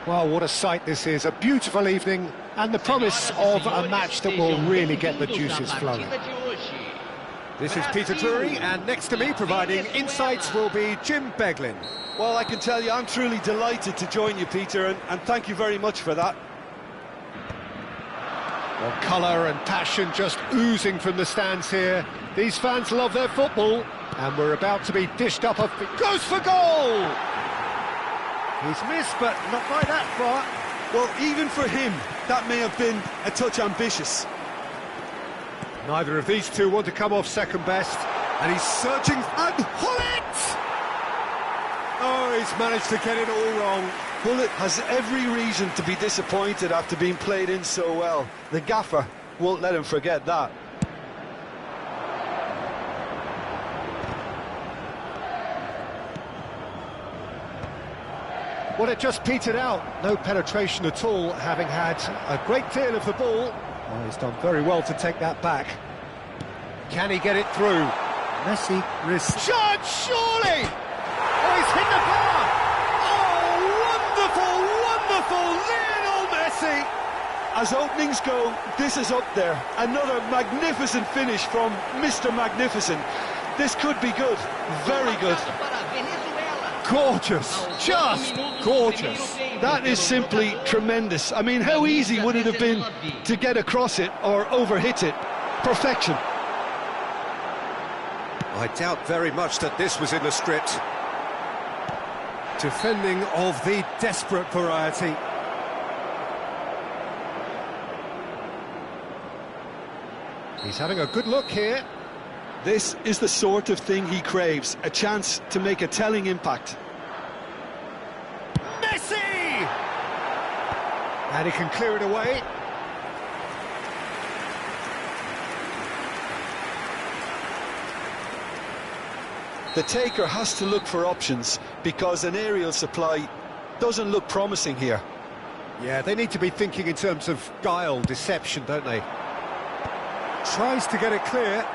Well, what a sight this is, a beautiful evening and the promise of a match that will really get the juices flowing. This is Peter Drury, and next to me providing insights will be Jim Beglin. Well, I can tell you I'm truly delighted to join you, Peter, and thank you very much for that. Well, colour and passion just oozing from the stands here. These fans love their football, and we're about to be dished up goes for goal! He's missed, but not by that far. Well, even for him, that may have been a touch ambitious. Neither of these two want to come off second best. And he's searching, and Hullet! Oh, he's managed to get it all wrong. Hullet has every reason to be disappointed after being played in so well. The gaffer won't let him forget that. Well, it just petered out. No penetration at all, having had a great deal of the ball. Oh, he's done very well to take that back. Can he get it through? Messi risks... Shot, surely! Oh, he's hit the bar! Oh, wonderful, wonderful, Lionel Messi! As openings go, this is up there. Another magnificent finish from Mr. Magnificent. This could be good, very good. Gorgeous, just gorgeous. That is simply tremendous. I mean, how easy would it have been to get across it or overhit it? Perfection. I doubt very much that this was in the script. Defending of the desperate variety. He's having a good look here. This is the sort of thing he craves, a chance to make a telling impact. Messi! And he can clear it away. The taker has to look for options because an aerial supply doesn't look promising here. Yeah, they need to be thinking in terms of guile, deception, don't they? Tries to get it clear.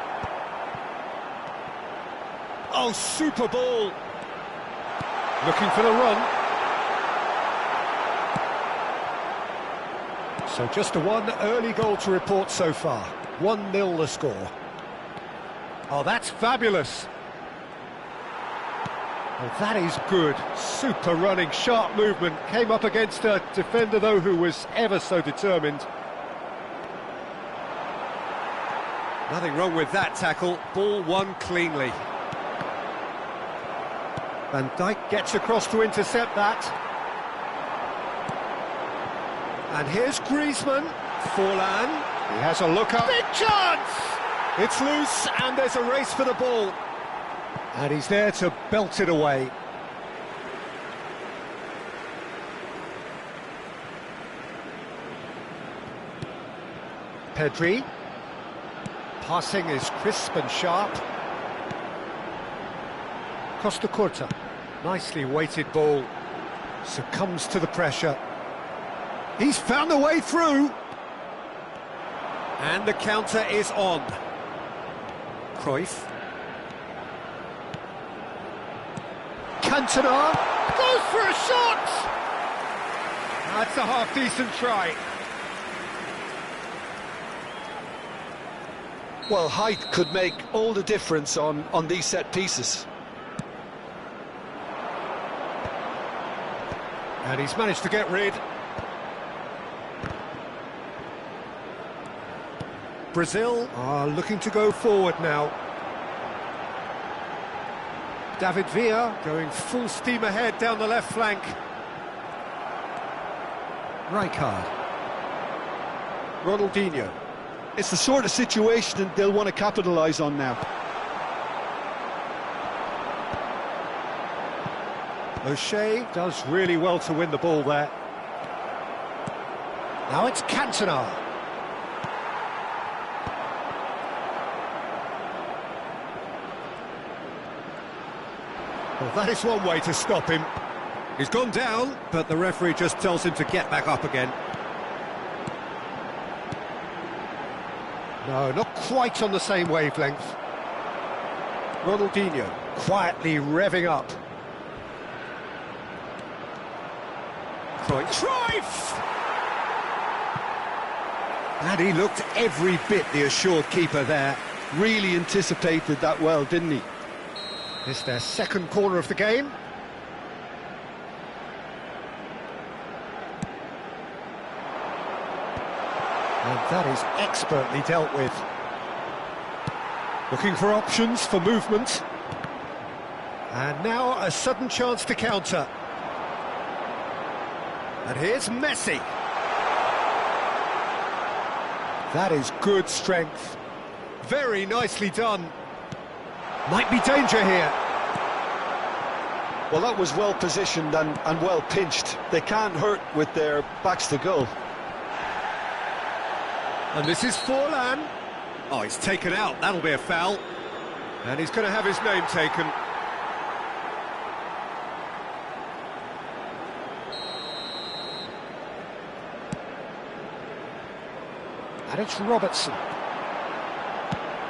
Oh, super ball. Looking for the run. So just a one early goal to report so far. 1-0 the score. Oh, that's fabulous. Oh, that is good. Super running, sharp movement. Came up against a defender, though, who was ever so determined. Nothing wrong with that tackle. Ball won cleanly. Van Dijk gets across to intercept that. And here's Griezmann. Forlan. He has a look up. Big chance! It's loose, and there's a race for the ball. And he's there to belt it away. Pedri. Passing is crisp and sharp. Costa Curta. Nicely weighted ball. Succumbs to the pressure. He's found a way through. And the counter is on. Cruyff. Cantona goes for a shot! That's a half-decent try. Well, height could make all the difference on these set pieces. And he's managed to get rid. Brazil are looking to go forward now. David Villa going full steam ahead down the left flank. Rijkaard. Ronaldinho. It's the sort of situation that they'll want to capitalise on now. O'Shea does really well to win the ball there. Now it's Cantona. Well, that is one way to stop him. He's gone down, but the referee just tells him to get back up again. No, not quite on the same wavelength. Ronaldinho quietly revving up. Cruyff! And he looked every bit the assured keeper there. Really anticipated that well, didn't he? It's their second corner of the game. And that is expertly dealt with. Looking for options for movement. And now a sudden chance to counter. And here's Messi. That is good strength. Very nicely done. Might be danger here. Well, that was well positioned and well pinched. They can't hurt with their backs to goal. And this is Forlan. Oh, he's taken out. That'll be a foul. And he's going to have his name taken. And it's Robertson.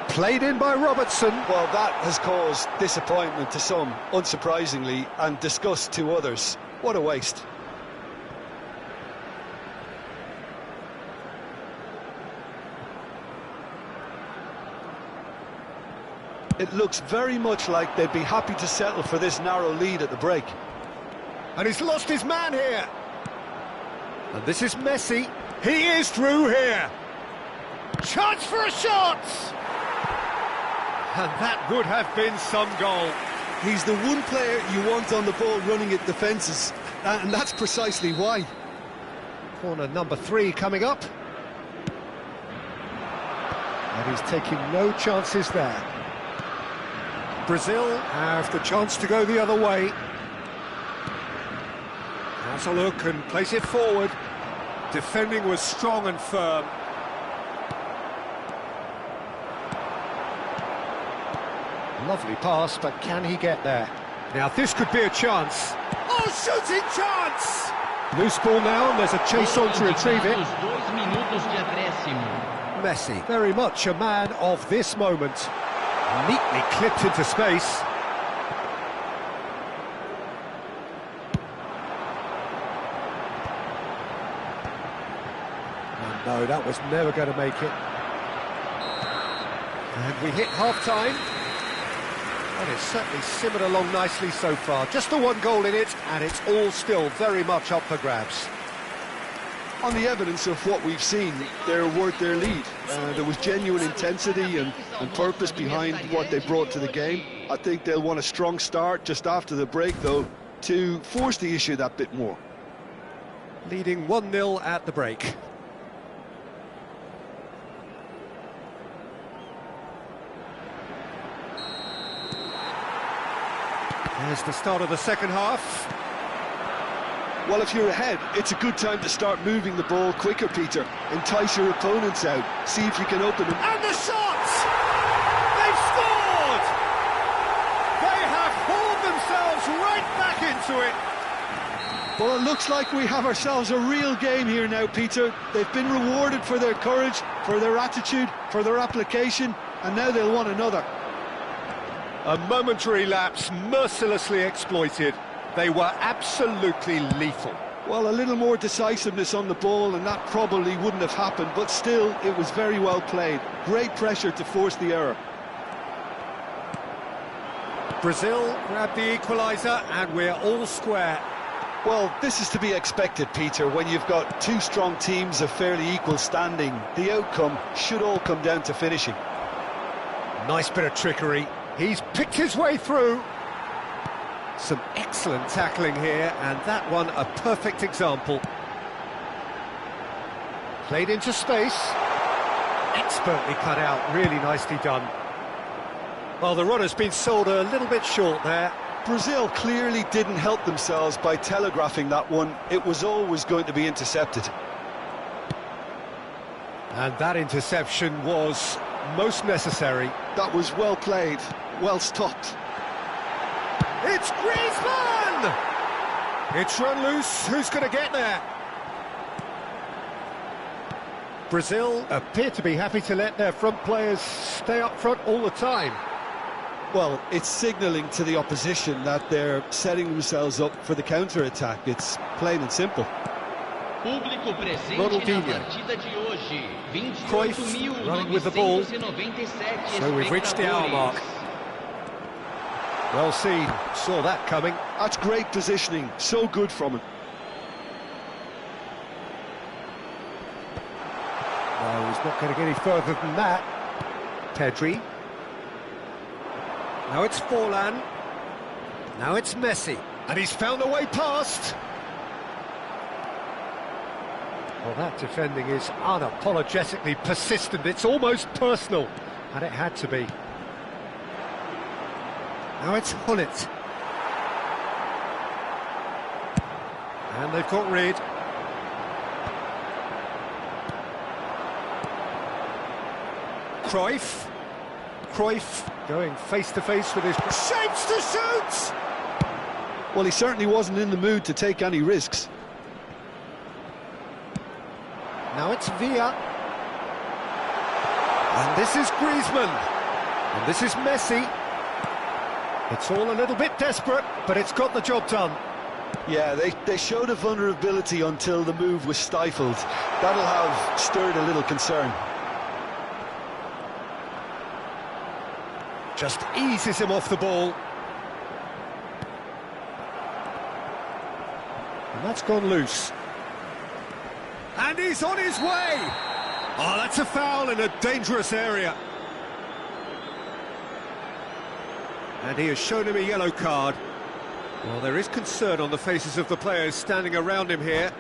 Played in by Robertson. Well, that has caused disappointment to some, unsurprisingly, and disgust to others. What a waste. It looks very much like they'd be happy to settle for this narrow lead at the break. And he's lost his man here. And this is Messi. He is through here. Chance for a shot! And that would have been some goal. He's the one player you want on the ball running at defences, and that's precisely why. Corner number 3 coming up. And he's taking no chances there. Brazil have the chance to go the other way. Has a look and place it forward. Defending was strong and firm. Lovely pass, but can he get there? Now this could be a chance. Oh, shooting chance! Loose ball now, and there's a chase on to retrieve it. Messi, very much a man of this moment. Neatly clipped into space. And no, that was never going to make it. And we hit half-time. And it's certainly simmered along nicely so far. Just the one goal in it, and it's all still very much up for grabs. On the evidence of what we've seen, they're worth their lead. There was genuine intensity and purpose behind what they brought to the game. I think they'll want a strong start just after the break, though, to force the issue that bit more. Leading 1-0 at the break. There's the start of the second half. Well, if you're ahead, it's a good time to start moving the ball quicker, Peter. Entice your opponents out. See if you can open them. And the shot! They've scored! They have hauled themselves right back into it. Well, it looks like we have ourselves a real game here now, Peter. They've been rewarded for their courage, for their attitude, for their application, and now they'll want another. A momentary lapse mercilessly exploited. They were absolutely lethal. Well, a little more decisiveness on the ball and that probably wouldn't have happened, but still, it was very well played. Great pressure to force the error. Brazil grabbed the equaliser and we're all square. Well, this is to be expected, Peter. When you've got two strong teams of fairly equal standing, the outcome should all come down to finishing. Nice bit of trickery. He's picked his way through. Some excellent tackling here, and that one a perfect example. Played into space. Expertly cut out, really nicely done. Well, the runner's been sold a little bit short there. Brazil clearly didn't help themselves by telegraphing that one. It was always going to be intercepted. And that interception was most necessary. That was well played, well stopped. It's Griezmann! It's run loose, who's going to get there? Brazil appear to be happy to let their front players stay up front all the time. Well, it's signalling to the opposition that they're setting themselves up for the counter-attack. It's plain and simple. Ronaldinho. Cruyff running with the ball. So we've reached the hour mark. Well seen, saw that coming. That's great positioning, so good from him. No, he's not going to get any further than that. Pedri. Now it's Forlan. Now it's Messi. And he's found a way past. Well, that defending is unapologetically persistent. It's almost personal. And it had to be. Now it's Hullet. And they've got rid. Cruyff. Cruyff going face-to-face with his... Shapes to shoot! Well, he certainly wasn't in the mood to take any risks. Now it's Villa. And this is Griezmann. And this is Messi. It's all a little bit desperate, but it's got the job done. Yeah, they showed a vulnerability until the move was stifled. That'll have stirred a little concern. Just eases him off the ball. And that's gone loose. And he's on his way! Oh, that's a foul in a dangerous area. And he has shown him a yellow card. Well, there is concern on the faces of the players standing around him here.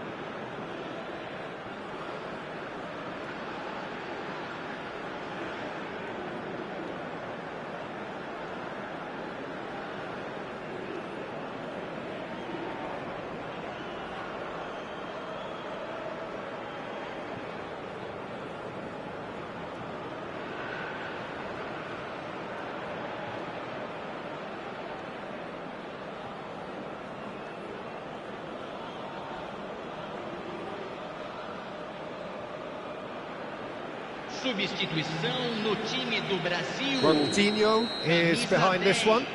Ronaldinho is behind this one.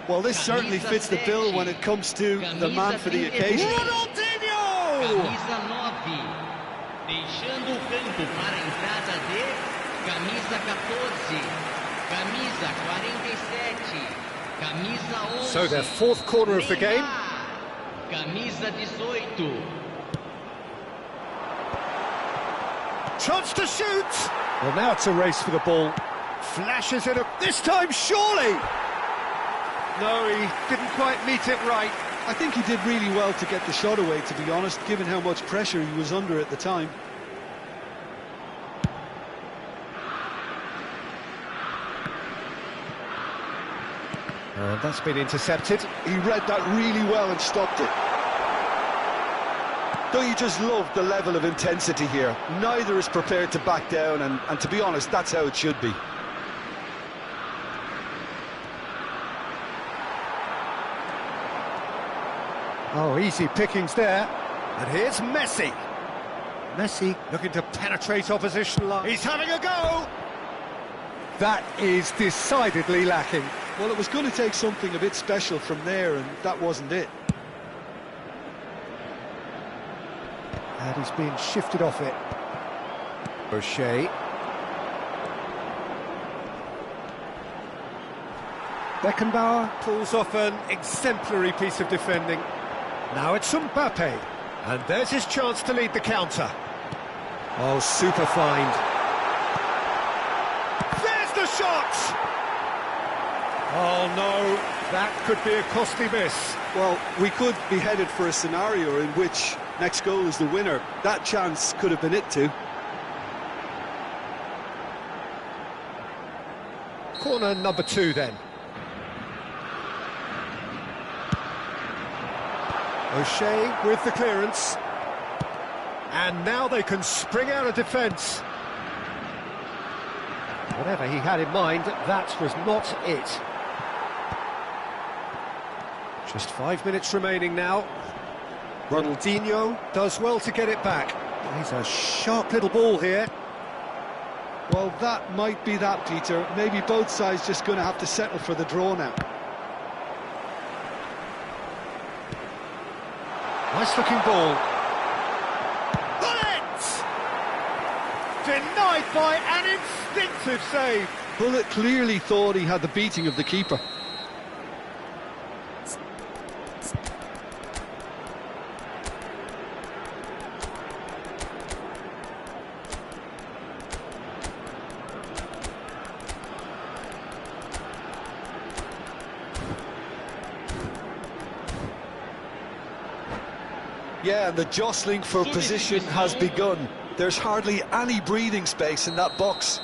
Well, this certainly fits the bill when it comes to the man for the occasion. Ronaldinho! Camisa 9, deixando o campo para a entrada de camisa 14, camisa 47, camisa 11. So their fourth corner of the game. Camisa 18. Chance to shoot! Well, now it's a race for the ball. Flashes it up, this time surely! No, he didn't quite meet it right. I think he did really well to get the shot away, to be honest, given how much pressure he was under at the time. And that's been intercepted. He read that really well and stopped it. Don't you just love the level of intensity here? Neither is prepared to back down, and to be honest, that's how it should be. Oh, easy pickings there. And here's Messi. Messi looking to penetrate opposition line. He's having a go! That is decidedly lacking. Well, it was going to take something a bit special from there, and that wasn't it. And he's being shifted off it. O'Shea. Beckenbauer pulls off an exemplary piece of defending. Now it's Mbappe, and there's his chance to lead the counter. Oh, super find. There's the shot! Oh no, that could be a costly miss. Well, we could be headed for a scenario in which next goal is the winner. That chance could have been it too. Corner number 2 then. O'Shea with the clearance. And now they can spring out of defence. Whatever he had in mind, that was not it. Just 5 minutes remaining now. Ronaldinho does well to get it back. He's a sharp little ball here. Well, that might be that, Peter. Maybe both sides just going to have to settle for the draw now. Nice looking ball. Bullet! Denied by an instinctive save. Bullet clearly thought he had the beating of the keeper. Yeah, and the jostling for position has begun. There's hardly any breathing space in that box.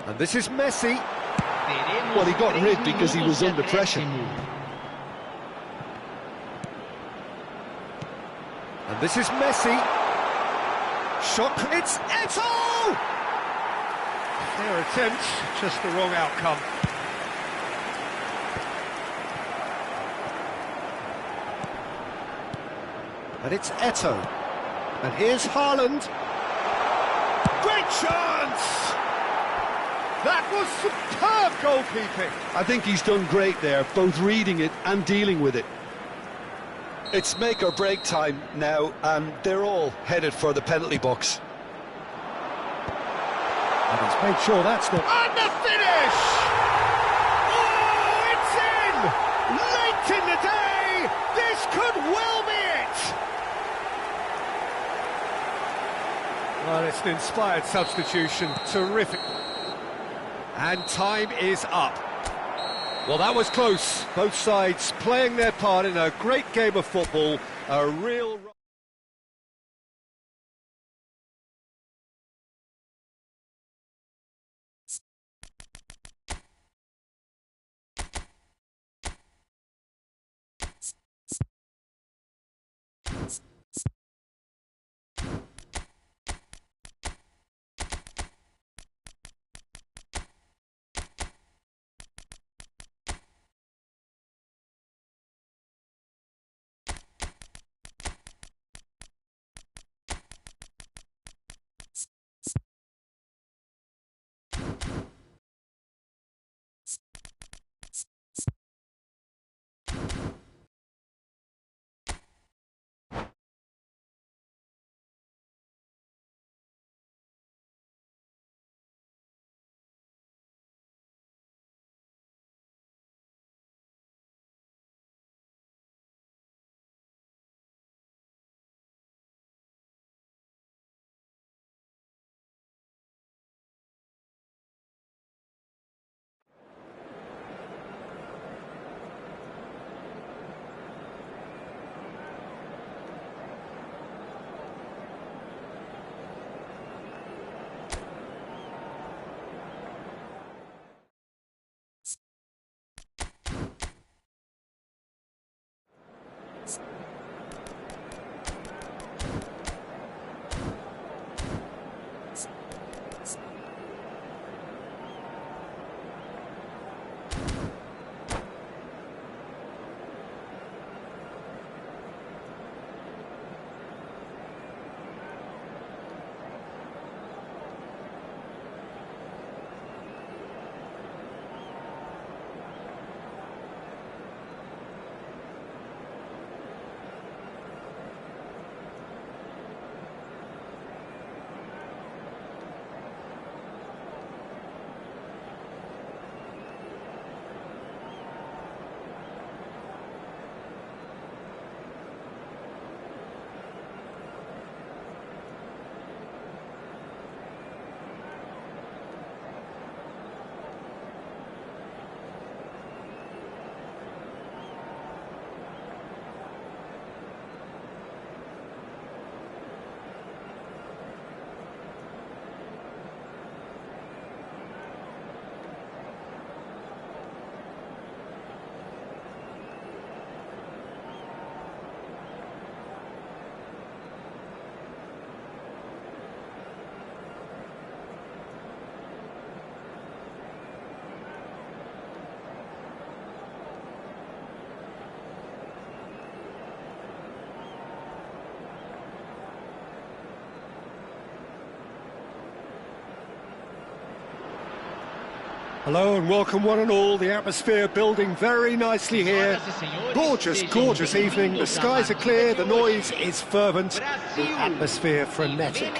And this is Messi. Well, he got rid because he was under pressure. And this is Messi. Shot, it's Eto'o! Fair attempt, just the wrong outcome. And it's Eto'o. And here's Haaland. Great chance! That was superb goalkeeping. I think he's done great there, both reading it and dealing with it. It's make or break time now, and they're all headed for the penalty box. And he's made sure that's not... And the finish! Oh, it's in! Late in the day! This could well be it! Well, it's an inspired substitution. Terrific. And time is up. Well, that was close. Both sides playing their part in a great game of football. A real... Hello and welcome one and all. The atmosphere building very nicely here. Gorgeous, gorgeous evening. The skies are clear, the noise is fervent, the atmosphere frenetic.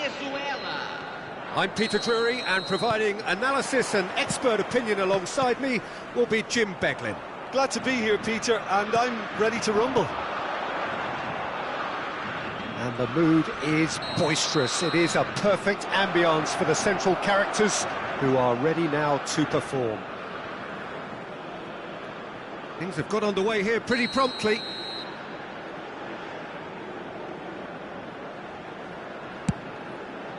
I'm Peter Drury, and providing analysis and expert opinion alongside me will be Jim Beglin. Glad to be here, Peter, and I'm ready to rumble. And the mood is boisterous. It is a perfect ambience for the central characters who are ready now to perform. Things have got underway here pretty promptly.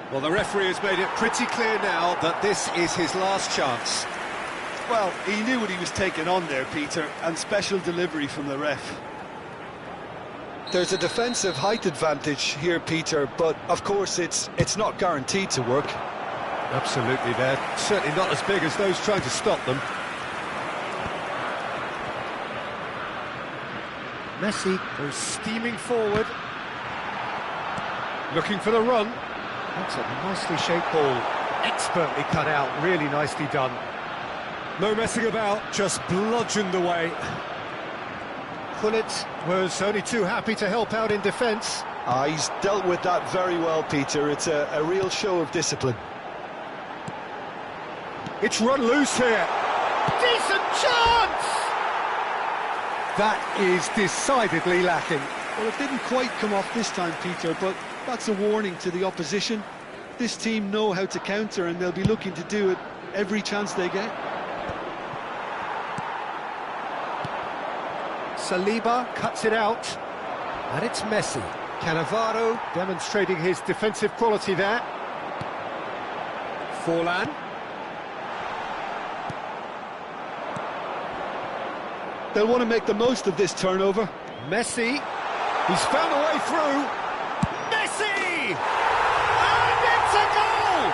Well, the referee has made it pretty clear now that this is his last chance. Well, he knew what he was taking on there, Peter, and special delivery from the ref. There's a defensive height advantage here, Peter, but of course it's not guaranteed to work. Absolutely, they're certainly not as big as those trying to stop them. Messi goes steaming forward, looking for the run. That's a nicely shaped ball, expertly cut out, really nicely done. No messing about, just bludgeoned away. Gullit was only too happy to help out in defence. He's dealt with that very well, Peter. It's a real show of discipline. It's run loose here. Decent chance! That is decidedly lacking. Well, it didn't quite come off this time, Peter, but that's a warning to the opposition. This team know how to counter, and they'll be looking to do it every chance they get. Saliba cuts it out, and it's Messi. Cannavaro demonstrating his defensive quality there. Forlan. They'll want to make the most of this turnover. Messi, he's found a way through. Messi! And it's a goal!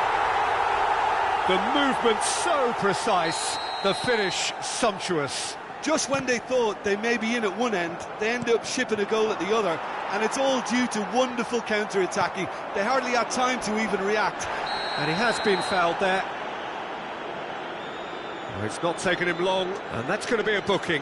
The movement so precise, the finish sumptuous. Just when they thought they may be in at one end, they end up shipping a goal at the other, and it's all due to wonderful counter-attacking. They hardly had time to even react. And he has been fouled there. Well, it's not taken him long, and that's going to be a booking.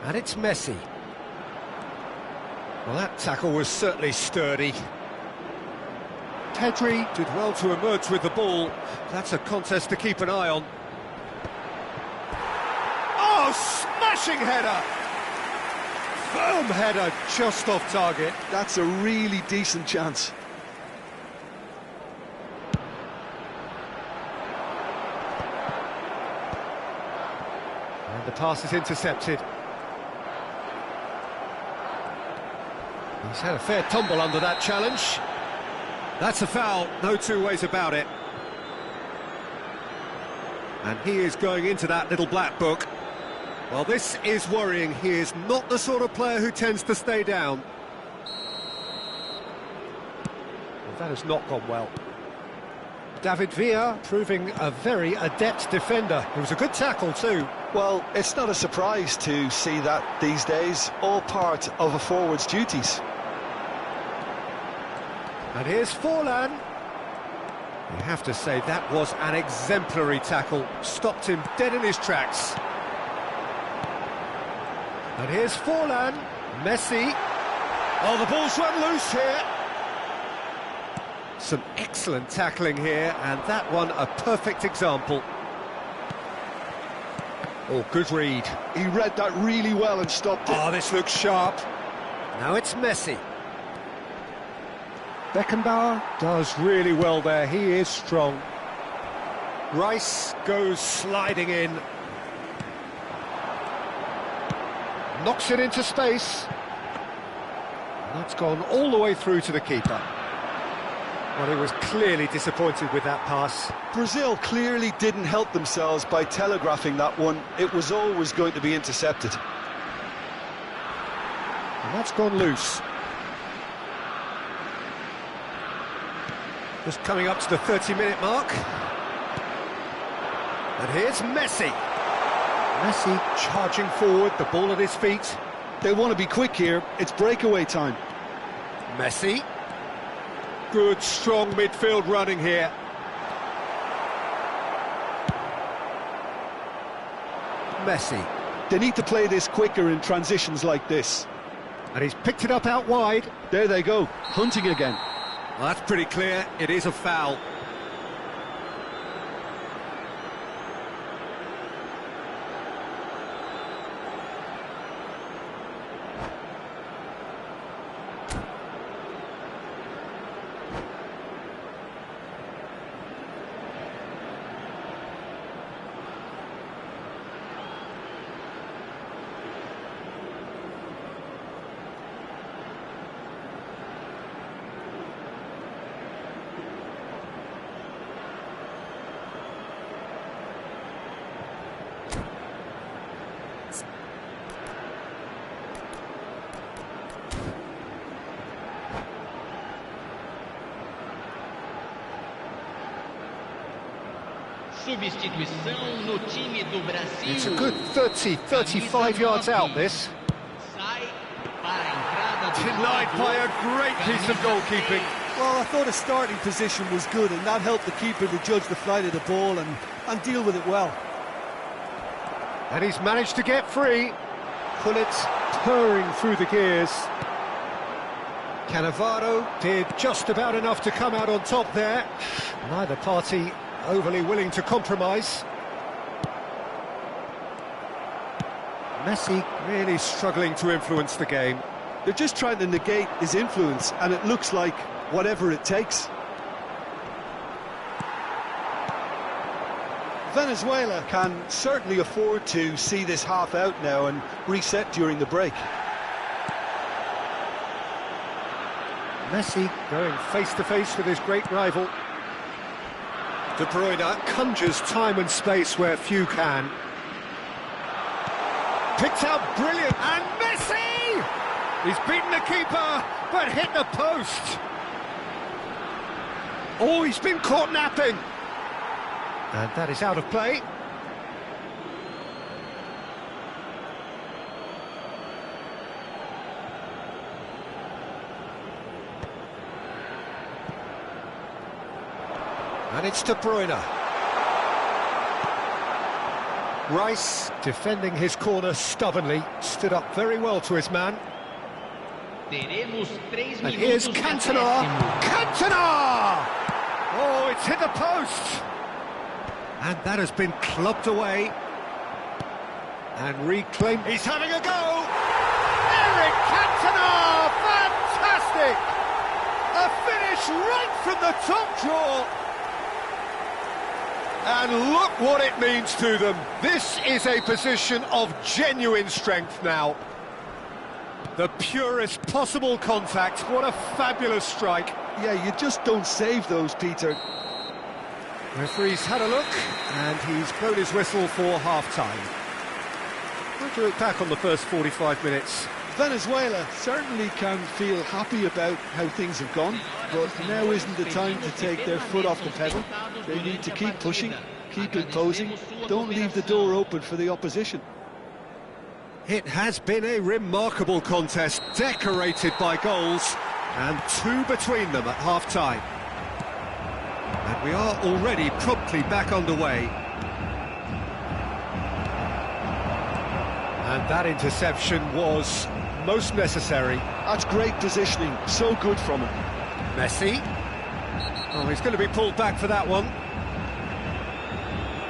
And it's Messi. Well, that tackle was certainly sturdy. Pedri did well to emerge with the ball. That's a contest to keep an eye on. Oh, smashing header! Firm header, just off target. That's a really decent chance. And the pass is intercepted. He's had a fair tumble under that challenge. That's a foul, no two ways about it. And he is going into that little black book. Well, this is worrying. He is not the sort of player who tends to stay down. Well, that has not gone well. David Villa proving a very adept defender. It was a good tackle too. Well, it's not a surprise to see that these days, all part of a forward's duties. And here's Forlan. You have to say that was an exemplary tackle. Stopped him dead in his tracks. And here's Forlan. Messi. Oh, the ball's run loose here. Some excellent tackling here, and that one a perfect example. Oh, good read. He read that really well and stopped it. Oh, this looks sharp. Now it's Messi. Beckenbauer does really well there, he is strong. Rice goes sliding in. Knocks it into space. And that's gone all the way through to the keeper. Well, he was clearly disappointed with that pass. Brazil clearly didn't help themselves by telegraphing that one. It was always going to be intercepted. And that's gone loose. Just coming up to the 30-minute mark. And here's Messi. Messi charging forward, the ball at his feet. They want to be quick here. It's breakaway time. Messi. Good, strong midfield running here. Messi. They need to play this quicker in transitions like this. And he's picked it up out wide. There they go, hunting again. Well, that's pretty clear. It is a foul. Substituição no time do Brasil. It's a good 30, 35 yards out, this. Sai para a entrada do Denied by a great piece of goalkeeping. Well, I thought his starting position was good, and that helped the keeper to judge the flight of the ball and deal with it well. And he's managed to get free. Bullets purring through the gears. Cannavaro did just about enough to come out on top there. Neither party overly willing to compromise. Messi really struggling to influence the game. They're just trying to negate his influence, and it looks like whatever it takes. Venezuela can certainly afford to see this half out now and reset during the break. Messi going face-to-face with his great rival. De Bruyne conjures time and space where few can. Picked out brilliant, and Messi! He's beaten the keeper, but hit the post. Oh, he's been caught napping. And that is out of play. And it's De Bruyne. Rice, defending his corner stubbornly, stood up very well to his man. Teremos 3 And here's minutos de Cantona. acréscimo. Cantona! Oh, it's hit the post. And that has been clubbed away. And reclaimed. He's having a go. Eric Cantona! Fantastic! A finish right from the top draw. And look what it means to them. This is a position of genuine strength now. The purest possible contact. What a fabulous strike. Yeah, you just don't save those, Peter. Referee's had a look, and he's blown his whistle for half-time. How do you look back on the first 45 minutes? Venezuela certainly can feel happy about how things have gone, but now isn't the time to take their foot off the pedal. They need to keep pushing, keep imposing, don't leave the door open for the opposition. It has been a remarkable contest, decorated by goals, and 2 between them at half-time. And we are already promptly back underway. And that interception was most necessary. That's great positioning, so good from him. Messi. Oh, he's going to be pulled back for that one.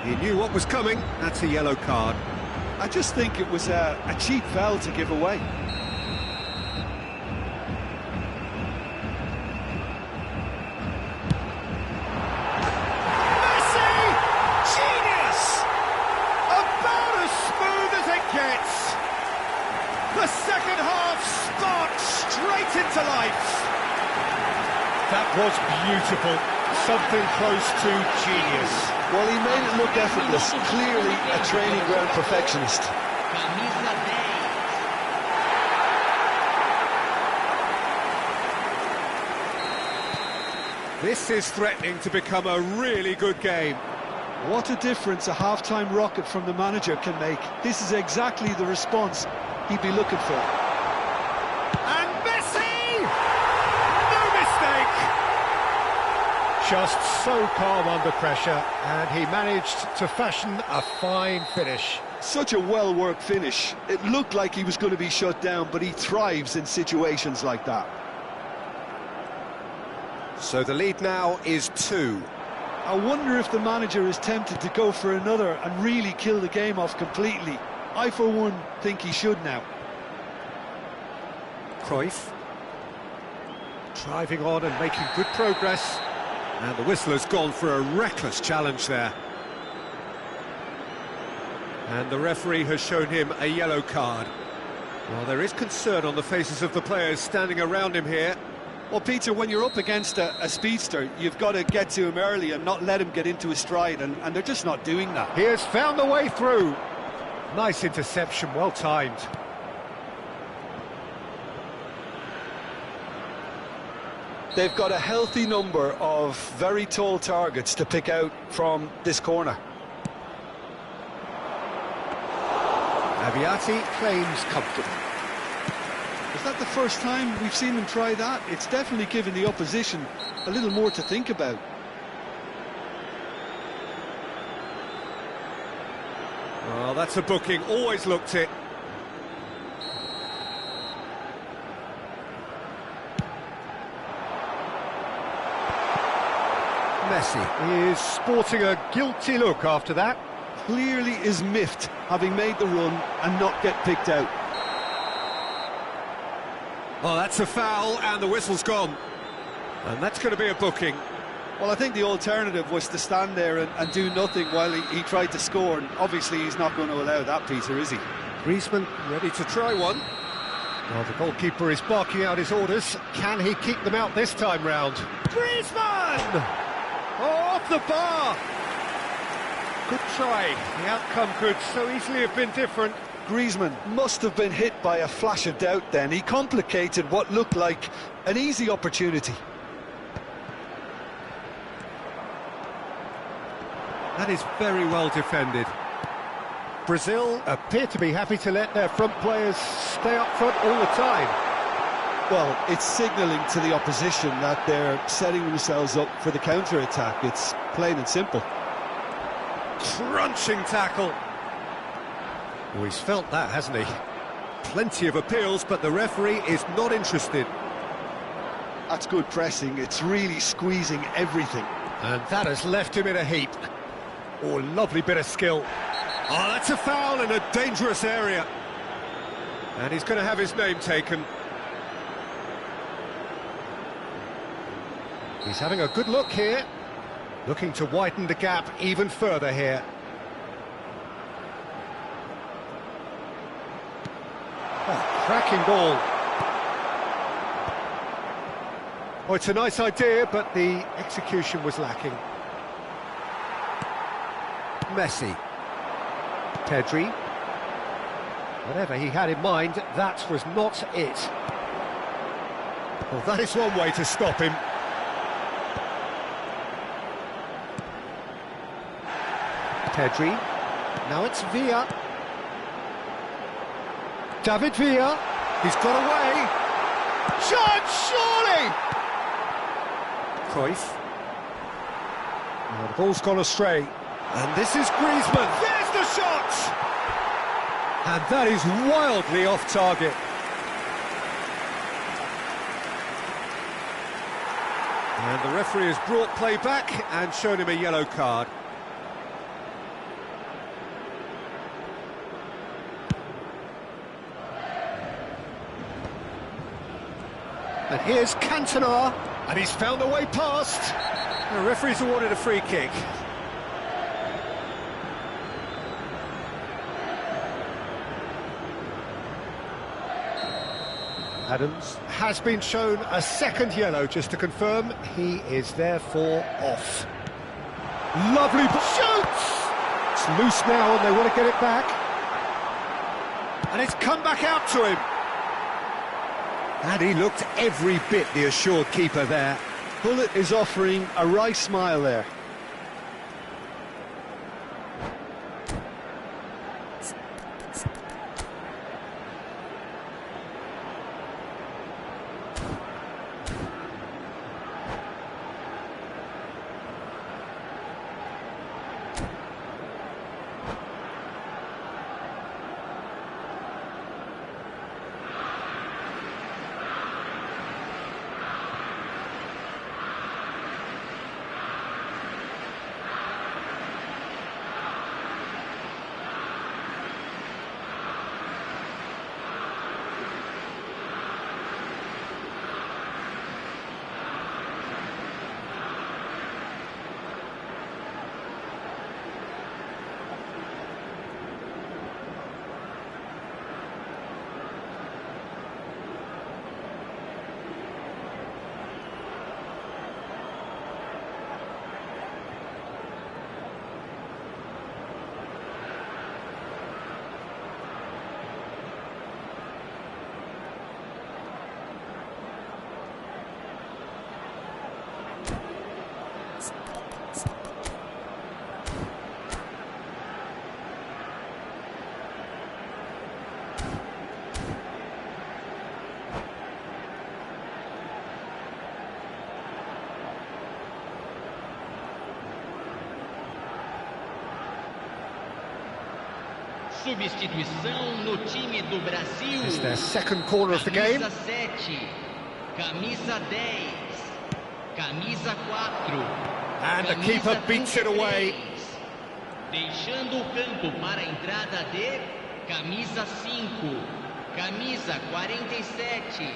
He knew what was coming. That's a yellow card. I just think it was a cheap foul to give away. Messi! Genius! About as smooth as it gets. The second half sparked straight into life. That was beautiful. Something close to genius. Well, he made it look effortless. Clearly a training ground perfectionist. Camisa 10. This is threatening to become a really good game. What a difference a half-time rocket from the manager can make. This is exactly the response he'd be looking for. And Messi! No mistake! Just so calm under pressure, and he managed to fashion a fine finish. Such a well-worked finish. It looked like he was going to be shut down, but he thrives in situations like that. So the lead now is 2. I wonder if the manager is tempted to go for another and really kill the game off completely. I, for one, think he should now. Cruyff. Driving on and making good progress. And the whistler's gone for a reckless challenge there. And the referee has shown him a yellow card. Well, there is concern on the faces of the players standing around him here. Well, Peter, when you're up against a speedster, you've got to get to him early and not let him get into his stride, and they're just not doing that. He has found the way through. Nice interception, well timed. They've got a healthy number of very tall targets to pick out from this corner. Aviati claims comfortable. Is that the first time we've seen them try that? It's definitely given the opposition a little more to think about. Well, that's a booking, always looked it. Messi is sporting a guilty look after that. Clearly is miffed, having made the run and not get picked out. Oh, that's a foul, and the whistle's gone. And that's going to be a booking. Well, I think the alternative was to stand there and do nothing while he tried to score, and obviously he's not going to allow that, Peter, is he? Griezmann ready to try one. Well, the goalkeeper is barking out his orders. Can he keep them out this time round? Griezmann! Oh, off the bar! Good try. The outcome could so easily have been different. Griezmann must have been hit by a flash of doubt then. He complicated what looked like an easy opportunity. That is very well defended. Brazil appear to be happy to let their front players stay up front all the time. Well, it's signalling to the opposition that they're setting themselves up for the counter-attack. It's plain and simple. Crunching tackle. Oh, he's felt that, hasn't he? Plenty of appeals, but the referee is not interested. That's good pressing. It's really squeezing everything. And that has left him in a heap. Oh, lovely bit of skill. Oh, that's a foul in a dangerous area. And he's going to have his name taken. He's having a good look here. Looking to widen the gap even further here. Oh, cracking ball. Oh, it's a nice idea, but the execution was lacking. Messi. Pedri. Whatever he had in mind, that was not it. Well, that is one way to stop him. Pedri. Now it's Villa. David Villa. He's got away. Shot, surely! Cruyff. Well, the ball's gone astray. And this is Griezmann. There's the shot! And that is wildly off target. And the referee has brought play back and shown him a yellow card. And here's Cantona, and he's found a way past. The referee's awarded a free kick. Adams has been shown a second yellow, just to confirm. He is therefore off. Lovely shoots! It's loose now and they want to get it back. And it's come back out to him. And he looked every bit the assured keeper there. Bullet is offering a wry smile there. Substituição no time do Brasil. It's their second corner of the game. Camisa 7, camisa 10, camisa 4. And the keeper beats it away. Deixando o campo para a entrada de camisa 5, camisa 47,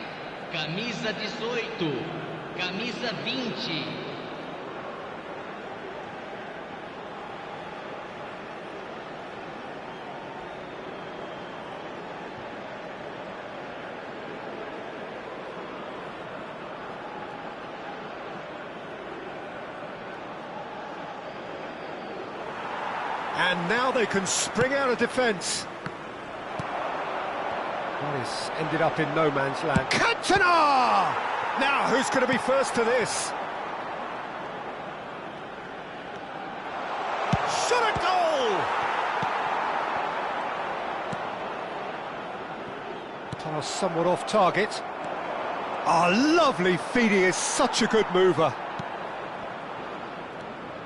camisa 18, camisa 20. And now they can spring out of defence. Well, it's ended up in no man's land. Cantona! Now, who's going to be first to this? Shot a goal! Pass somewhat off target. Oh, lovely feeding, is such a good mover.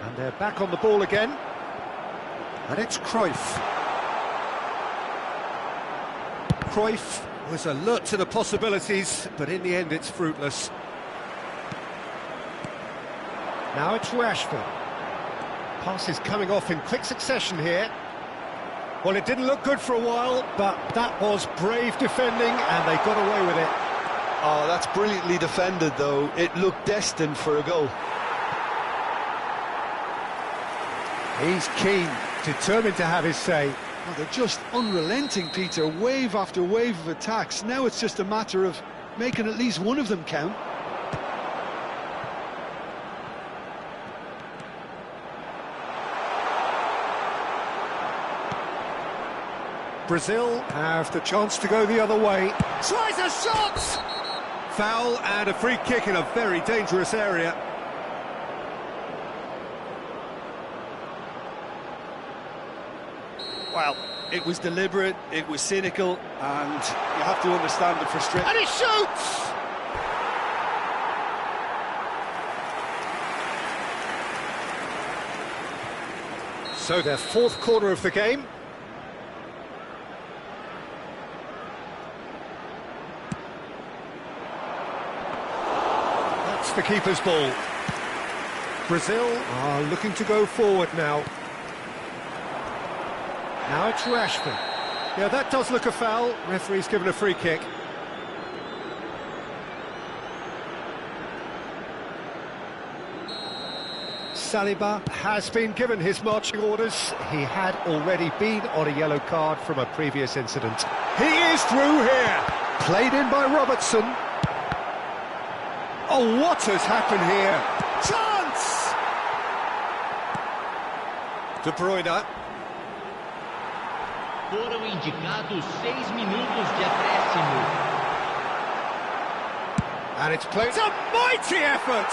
And they're back on the ball again. And it's Cruyff. Cruyff was alert to the possibilities, but in the end it's fruitless. Now it's Rashford. Pass is coming off in quick succession here. Well, it didn't look good for a while, but that was brave defending, and they got away with it. Oh, that's brilliantly defended, though. It looked destined for a goal. He's keen, determined to have his say. Oh, they're just unrelenting, Peter. Wave after wave of attacks. Now it's just a matter of making at least one of them count. Brazil have the chance to go the other way. Tries a shot! Foul and a free kick in a very dangerous area. Well, it was deliberate, it was cynical, and you have to understand the frustration. And he shoots! So their fourth quarter of the game. That's the keeper's ball. Brazil are looking to go forward now. Now it's Rashford. Yeah, that does look a foul. Referee's given a free kick. Saliba has been given his marching orders. He had already been on a yellow card from a previous incident. He is through here. Played in by Robertson. Oh, what has happened here? Chance! De Bruyne. Foram indicados 6 minutos de acréscimo. And it's played. It's a mighty effort!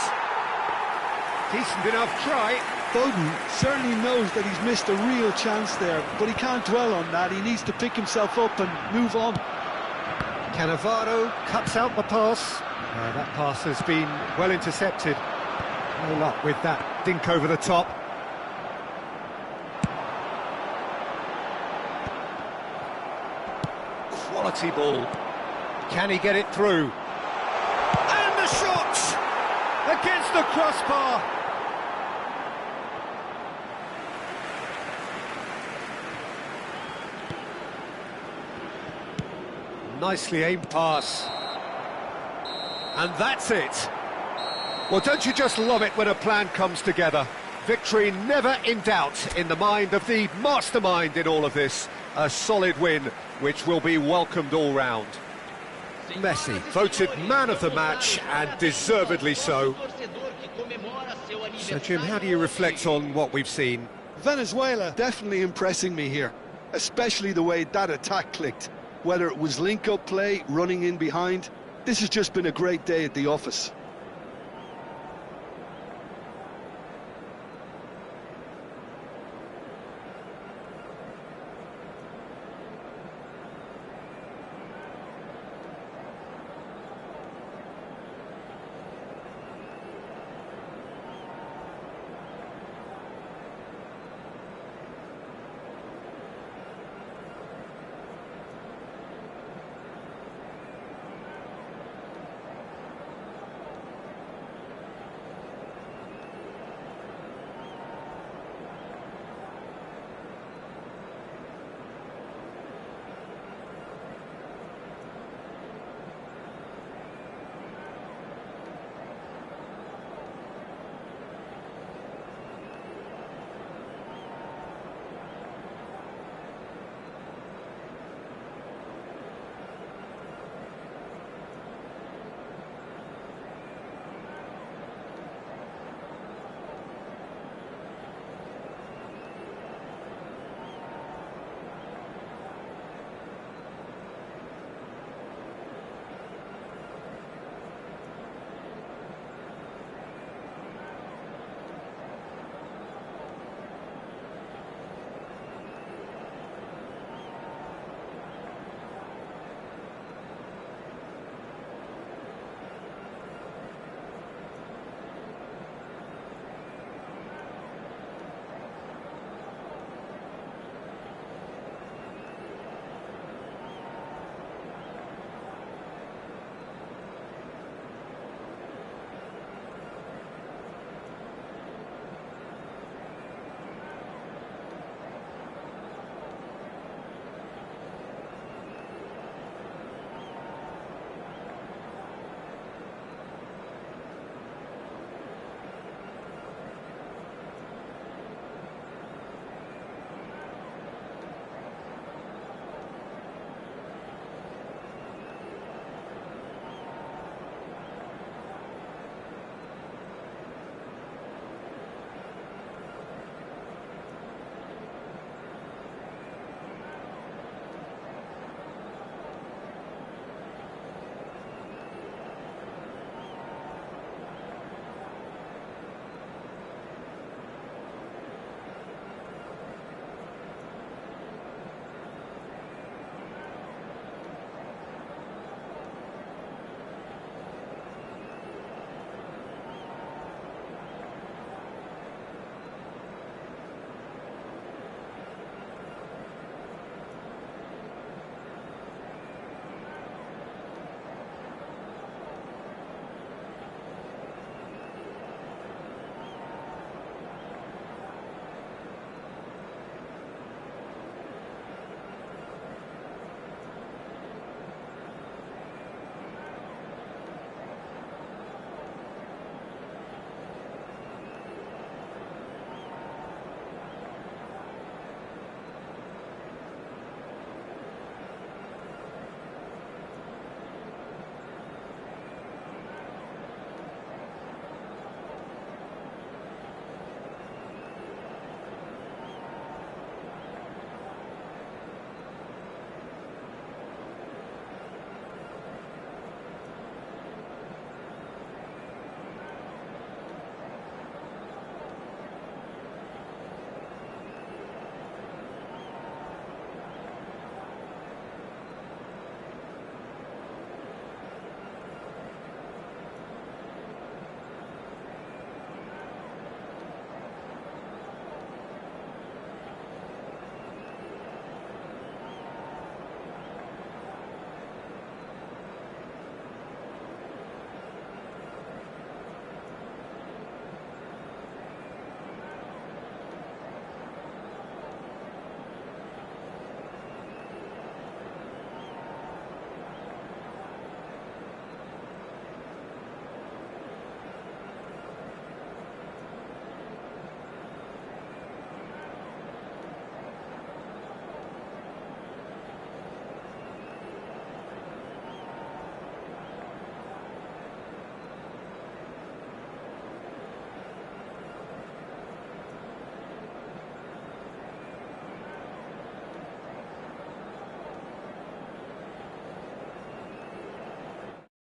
Decent enough try. Foden certainly knows that he's missed a real chance there, but he can't dwell on that. He needs to pick himself up and move on. Cannavaro cuts out the pass. That pass has been well intercepted. No luck with that dink over the top. Quality ball. Can he get it through? And the shot! Against the crossbar! Nicely aimed pass. And that's it. Well, don't you just love it when a plan comes together? Victory never in doubt in the mind of the mastermind in all of this. A solid win, which will be welcomed all round. Messi, voted man of the match, and deservedly so. So, Jim, how do you reflect on what we've seen? Venezuela definitely impressing me here, especially the way that attack clicked. Whether it was link-up play, running in behind, this has just been a great day at the office.